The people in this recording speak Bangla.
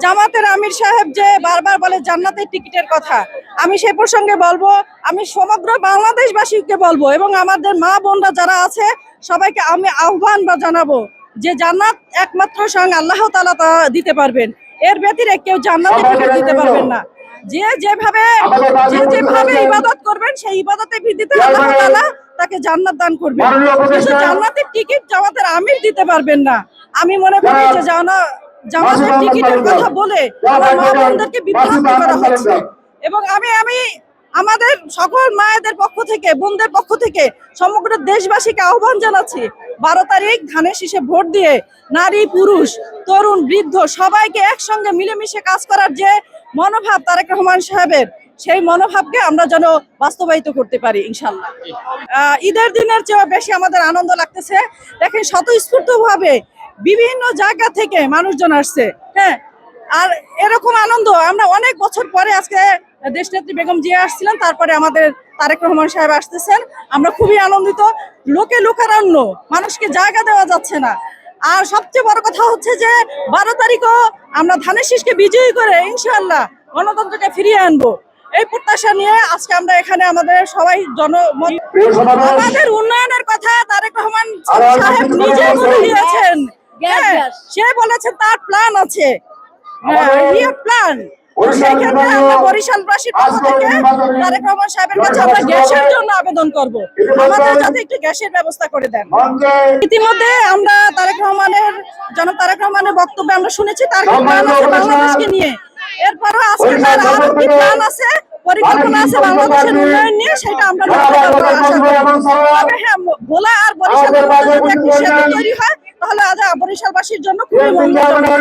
জামাতের আমির সাহেব যে বারবার বলে জান্নাতের টিকিটের কথা, আমি সে প্রসঙ্গে বলবো, আমি সমগ্র বাংলাদেশবাসীকে বলবো এবং আমাদের মা বোনরা যারা আছে সবাইকে আমি আহ্বান বা জানাবো যে জান্নাত একমাত্র স্বয়ং আল্লাহ তাআলা দিতে পারবেন। এর ব্যতিরেকে কেউ জান্নাতের টিকিট দিতে পারবেন না। যে যেভাবে ইবাদত করবেন সেই ইবাদতের ভিত্তিতে আল্লাহ তাআলা তাকে জান্নাত দান করবেন, কিন্তু জান্নাতের টিকিট জামাতের আমির দিতে পারবেন না। আমি মনে করি যে জামাতের টিকিটের কথা বলে আমার মা বোনদেরকে বিভ্রান্ত করা হচ্ছে এবং আমি আমাদের সকল মায়েদের পক্ষ থেকে, বোনদের পক্ষ থেকে সমগ্র দেশবাসীকে আহ্বান জানাচ্ছি 12 তারিখ ধানের শীষে ভোট দিয়ে নারী পুরুষ তরুণ বৃদ্ধ সবাইকে একসঙ্গে মিলেমিশে কাজ করার যে মনোভাব তারেক রহমান সাহেবের, সেই মনোভাবকে আমরা যেন বাস্তবায়িত করতে পারি ইনশাল্লাহ। ঈদের দিনের চেয়ে বেশি আমাদের আনন্দ লাগতেছে। দেখেন স্বতঃস্ফূর্ত ভাবে বিভিন্ন জায়গা থেকে মানুষজন আসছে, হ্যাঁ, আর এরকম আনন্দ আমরা অনেক বছর পরে আজকে দেশনেত্রী বেগম জিয়া আসছিলেন, তারপরে আমাদের তারেক রহমান সাহেব আসতেছেন। আমরা খুবই আনন্দিত। লোকারণ্য, মানুষকে জায়গা দেওয়া যাচ্ছে না। আর সবচেয়ে বড় কথা হচ্ছে যে 12 তারিখও আমরা ধানের শীষকে বিজয়ী করে ইনশাআল্লাহ গণতন্ত্রকে ফিরিয়ে আনবো, এই প্রত্যাশা নিয়ে আজকে আমরা এখানে আমাদের সবাই জনমত। আমাদের উন্নয়নের কথা তারেক রহমান সাহেব নিজে বলে দিয়েছেন। সে বলেছেন তার প্ল্যান আছে, প্ল্যান। সেক্ষেত্রে আমরা বরিশালবাসীর পক্ষ থেকে তারেক রহমান সাহেবের কাছে আমরা গ্যাসের জন্য আবেদন করব, আমাদের যাতে একটু গ্যাসের ব্যবস্থা করে দেন। ইতিমধ্যে আমরা জনাব তারেক রহমানের বক্তব্যে আমরা শুনেছি তার প্ল্যান আছে বাংলাদেশকে নিয়ে। এরপরও আজকে তার আরো কি প্ল্যান আছে, পরিকল্পনা আছে বাংলাদেশের উন্নয়ন নিয়ে, সেটা আমরা আশা করি। তবে হ্যাঁ, ভোলা আর বরিশালের মধ্যে যদি একটি সেতু তৈরি হয় তাহলে আজ বরিশালবাসীর জন্য খুবই মঙ্গলজনক।